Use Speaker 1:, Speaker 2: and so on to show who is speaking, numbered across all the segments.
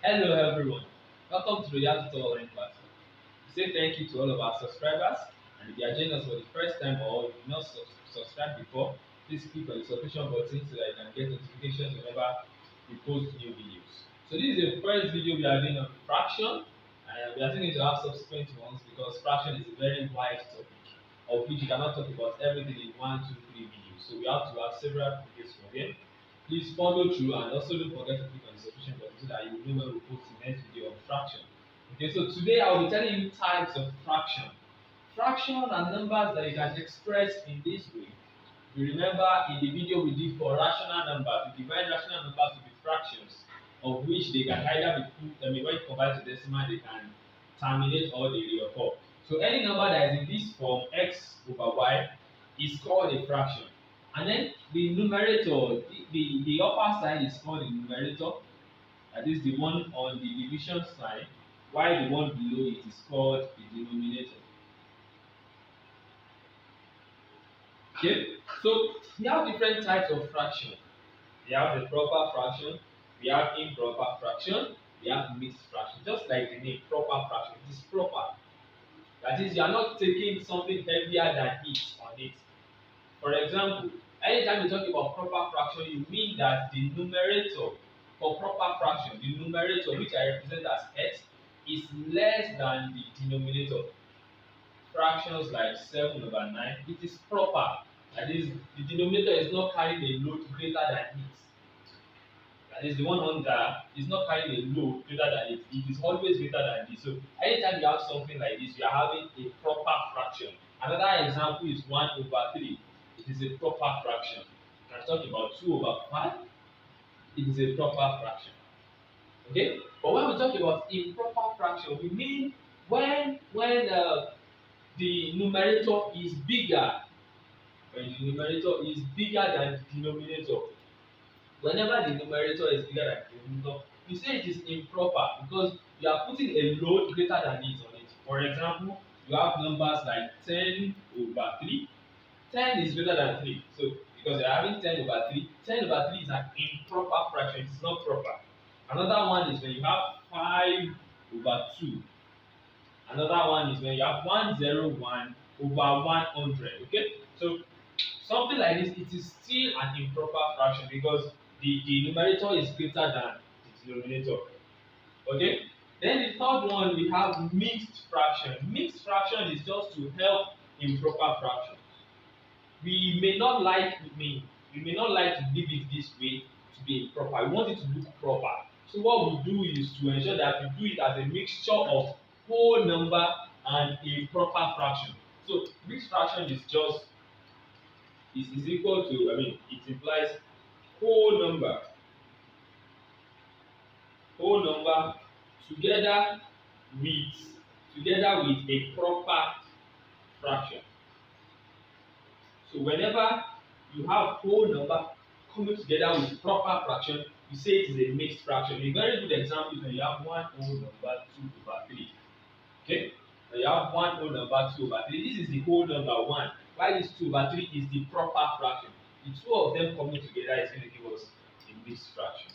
Speaker 1: Hello everyone, welcome to the Tutor online platform. We say thank you to all of our subscribers, and if you are joining us for the first time or you did not subscribe before, please click on the subscription button so that you can get notifications whenever we post new videos. So this is the first video we are doing on fraction, and we are going to have subsequent ones because fraction is a very wide topic of which you cannot talk about everything in one, two, three videos. So we have to have several videos for them. Please follow through and also don't forget to click on the subscription button so that you know when we post the next video on fraction. Okay, so today I will be telling you types of fraction. Fraction are numbers that you can express in this way. You remember in the video we did for rational numbers, we divide rational numbers to be fractions, of which they can either be put, when you convert to decimal, they can terminate or they reoccur. So any number that is in this form, x over y, is called a fraction. And then the numerator, the upper side is called the numerator, that is the one on the division side, while the one below it is called the denominator. Okay, so we have different types of fraction. We have the proper fraction, we have improper fraction, we have mixed fraction. Just like the name, proper fraction, it is proper. That is, you are not taking something heavier than it on it. For example, anytime you talk about proper fraction, you mean that the numerator for proper fraction, the numerator which I represent as x, is less than the denominator. Fractions like 7 over 9, it is proper. That is, the denominator is not carrying a load greater than it. That is, the one under is not carrying a load greater than it. It is always greater than this. So anytime you have something like this, you are having a proper fraction. Another example is 1 over 3. It is a proper fraction. You can talk about 2 over 5. It is a proper fraction. Okay? But when we talk about improper fraction, we mean when the numerator is bigger, when the numerator is bigger than the denominator. Whenever the numerator is bigger than the denominator, you say it is improper because you are putting a load greater than it on it. For example, you have numbers like 10 over 3. 10 is greater than 3. So because you are having 10 over 3, 10 over 3 is an improper fraction. It is not proper. Another one is when you have 5 over 2. Another one is when you have 101 over 100. Okay, so something like this, it is still an improper fraction because the numerator is greater than the denominator. Okay, then the third one we have mixed fraction. Mixed fraction is just to help improper fraction. We may not like to leave it this way to be improper. We want it to look proper. So what we do is to ensure that we do it as a mixture of whole number and a proper fraction. So mixed fraction is just is equal to, it implies whole number whole number together with a proper fraction. So whenever you have whole number coming together with proper fraction, you say it is a mixed fraction. A very good example is when you have one whole number 2 over 3. Okay? When you have one whole number 2 over 3, this is the whole number 1, while this 2 over 3 is the proper fraction. The two of them coming together is going to give us a mixed fraction.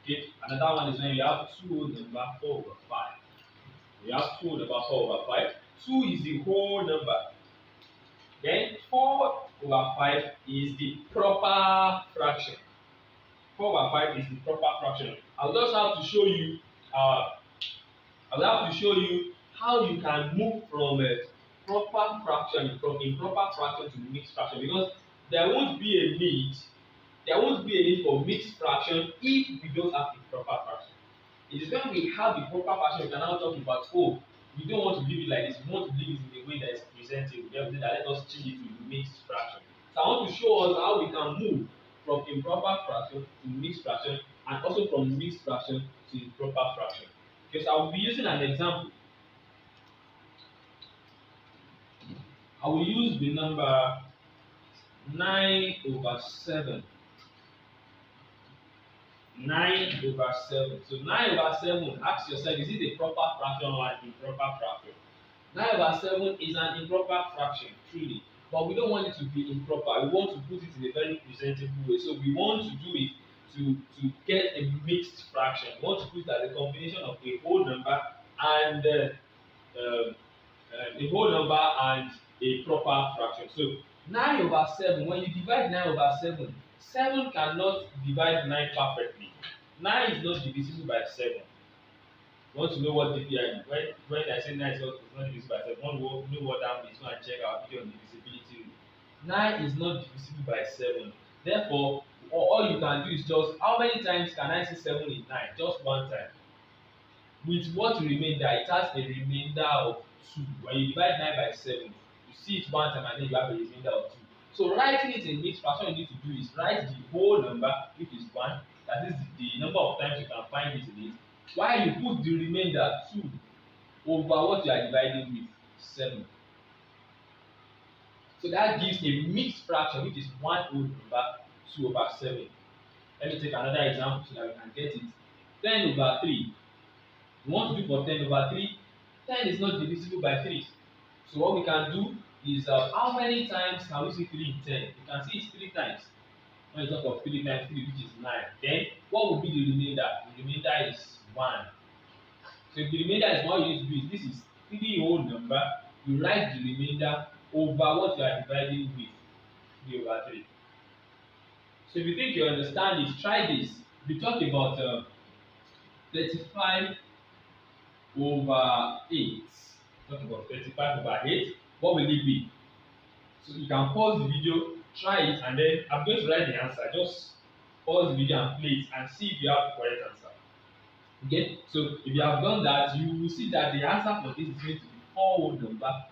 Speaker 1: Okay? Another one is when you have 2 whole number 4 over 5. We have 2 whole number 4 over 5. 2 is the whole number. Then 4 over 5 is the proper fraction. 4 over 5 is the proper fraction. I'll just have to show you how you can move from a proper fraction from improper fraction to mixed fraction, because there won't be a need for mixed fraction if we don't have improper fraction. It is when we have the proper fraction we can now talk about, oh, we don't want to leave it like this, we want to leave it in a way that is presentable. Then we say that let us change it to mixed fraction. So I want to show us how we can move from improper fraction to mixed fraction, and also from mixed fraction to improper fraction. Okay, so I will be using an example. I will use the number 9 over 7. 9 over 7. So 9 over 7, ask yourself, is it a proper fraction or an improper fraction? 9 over 7 is an improper fraction, truly. But we don't want it to be improper. We want to put it in a very presentable way. So we want to do it to get a mixed fraction. We want to put it as a combination of a whole number and a whole number and a proper fraction. So 9/7, when you divide 9/7, 7 cannot divide 9 perfectly. 9 is not divisible by 7. You want to know what when I say 9 is not divisible by 7, you want to know what that means, go and check our video on divisibility rule. 9 is not divisible by 7. Therefore, all you can do is just, how many times can I see 7 in 9? Just one time. With what remainder? It has a remainder of 2. When you divide 9 by 7, you see it one time and then you have a remainder of 2. So writing it in mixed fraction, you need to do is write the whole number, which is 1. That is the number of times you can find it in it. While you put the remainder 2 over what you are dividing with, 7. So that gives a mixed fraction, which is 1 whole number, 2/7. Let me take another example so that we can get it. 10/3. We want to do for 10/3. 10 is not divisible by 3. So what we can do is, how many times can we see 3 in 10? You can see it's 3 times. When you talk of 3 times 3, which is 9. Then what will be the remainder? The remainder is 1. So if the remainder is 1, you need to do is, this is 3 whole number. You write the remainder over what you are dividing with, 3/3. So if you think you understand it, try this. We talk about 35/8. Talk about 35/8. What will it be? So you can pause the video, try it, and then I'm going to write the answer. Just pause the video and play it and see if you have the correct answer. Okay, so if you have done that, you will see that the answer for this is going to be 4 whole number,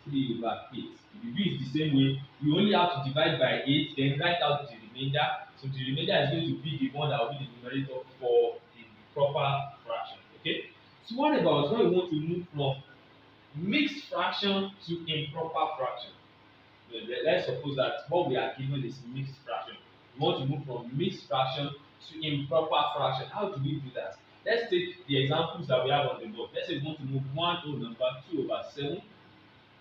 Speaker 1: 3/8. If you do it the same way, you only have to divide by 8, then write out the remainder. So the remainder is going to be the one that will be the numerator for the proper fraction. Okay, so what about when we want to move from mixed fraction to improper fraction? Let's suppose that what we are given is mixed fraction. We want to move from mixed fraction to improper fraction. How do we do that? Let's take the examples that we have on the board. Let's say we want to move 1 whole number, 2/7,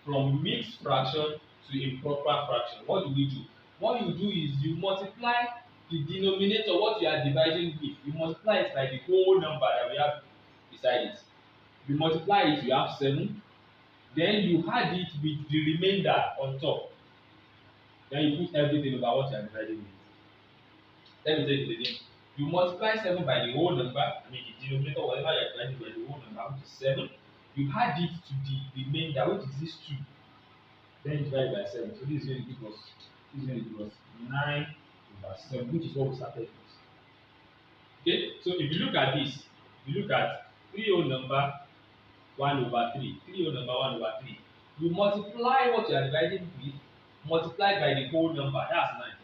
Speaker 1: from mixed fraction to improper fraction. What do we do? What you do is you multiply the denominator, what you are dividing with. You multiply it by the whole number that we have beside it. If you multiply it, you have 7. Then you add it with the remainder on top. Then you put everything over what you are dividing with. Let me take it again. You multiply 7 by the whole number, I mean the denominator, whatever you are dividing by the whole number, which is 7. You add it to the remainder, which is this 2. Then you divide by 7. So this is going to give us 9/7, which is what we started with. Okay, so if you look at this, you look at 3 whole number 1/3, 3 whole number 1/3. You multiply what you are dividing with, multiply by the whole number, that's 9.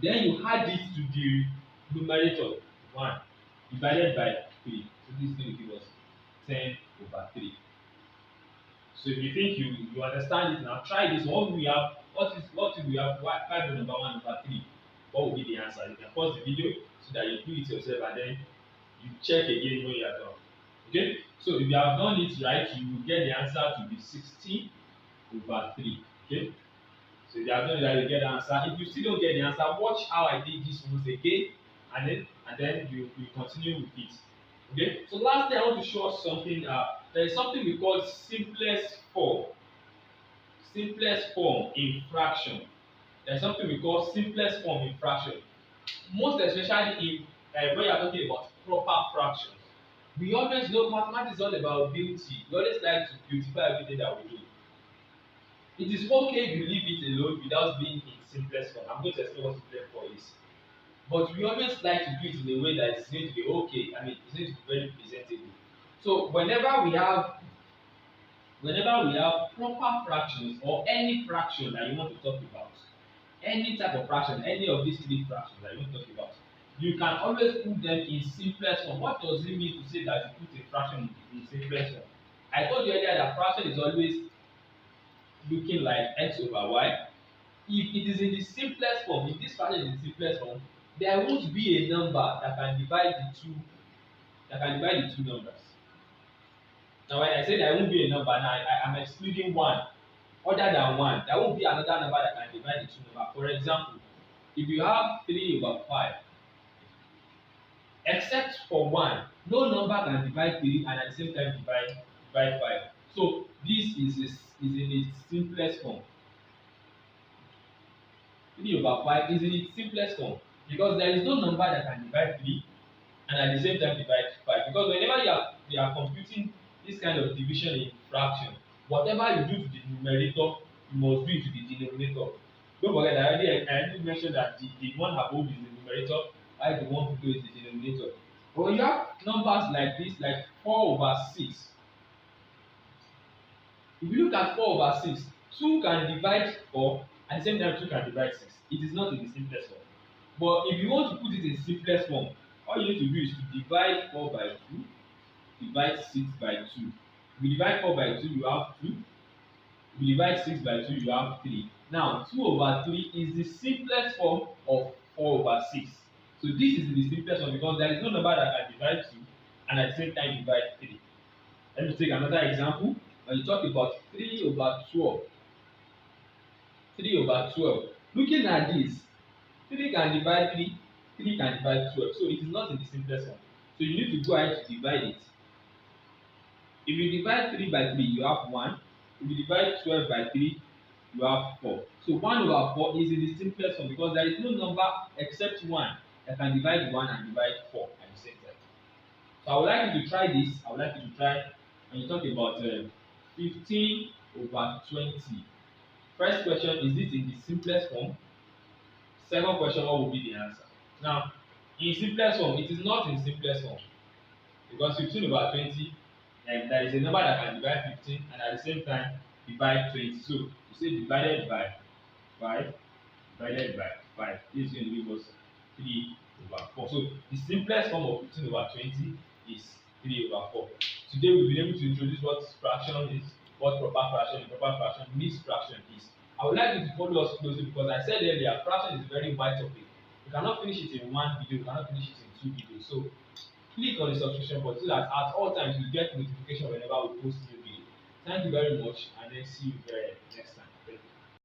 Speaker 1: Then you add it to the numerator, 1 divided by 3. So this is going to give us 10/3. So if you think you understand it now, try this. What we have, what if we have 5 number 1/3? What will be the answer? You can pause the video so that you do it yourself and then you check again when you are done. Okay, so if you have done it right, you will get the answer to be 16/3. Okay, so if you have done it right, you get the answer. If you still don't get the answer, watch how I did this once again, and then you continue with it. Okay, so lastly, I want to show us something. There is something we call simplest form. Simplest form in fraction. There is something we call simplest form in fraction. Most especially in when you are talking about proper fractions. We always know mathematics is all about beauty. We always like to beautify everything that we do. It is okay if you leave it alone without being in simplest form. I'm going to explain what simplest form is. But we always like to do it in a way that is going to be okay. I mean, it's going to be very presentable. So whenever we have proper fractions or any fraction that you want to talk about, any type of fraction, any of these 3 fractions that you want to talk about, you can always put them in simplest form. What does it mean to say that you put a fraction in simplest form? I told you earlier that fraction is always looking like x/y. If it is in the simplest form, if this fraction is in the simplest form, there won't be a number that can divide the two numbers. Now when I say there won't be a number, now I'm excluding 1. Other than 1, there won't be another number that can divide the two numbers. For example, if you have 3/5, except for one, no number can divide 3 and at the same time divide 5. So this is in its simplest form. 3/5 is in its simplest form because there is no number that can divide 3 and at the same time divide 5, because whenever you are computing this kind of division in fraction, whatever you do to the numerator, you must do it to the denominator. Don't forget I already mentioned that the one above is the numerator while the one below is the denominator. But when you have numbers like this, like 4/6, if you look at 4/6, 2 can divide 4 at the same time 2 can divide 6. It is not in the simplest form. But if you want to put it in simplest form, all you need to do is to divide 4 by 2, divide 6 by 2. If you divide 4 by 2, you have 2. If you divide 6 by 2, you have 3. Now, 2/3 is the simplest form of 4/6. So this is the simplest one because there is no number that can divide 2 and at the same time divide 3. Let me take another example. When you talk about 3/12, 3/12. Looking at this, 3 can divide 3, 3 can divide 12. So it is not in the simplest form. So you need to go ahead to divide it. If you divide 3 by 3, you have 1. If you divide 12 by 3, you have 4. So 1/4 is in the simplest form because there is no number except 1 that can divide 1 and divide 4 at the same time. So I would like you to try this. I would like you to try when you talk about 15/20. First question, is it in the simplest form? Second question, what will be the answer? Now, in simplest form, it is not in simplest form because 15/20, there is a number that can divide 15 and at the same time divide 20. So you say divided by 5, divided by 5. This is going to give us 3/4. So the simplest form of 15/20 is 3/4. Today we've been able to introduce what fraction is, what proper fraction, improper fraction, mixed fraction is. I would like you to follow us closely because I said earlier, fraction is a very wide topic. You cannot finish it in one video, you cannot finish it in 2 videos. So click on the subscription button so that at all times you get notification whenever we post new video. Thank you very much and then see you very next time.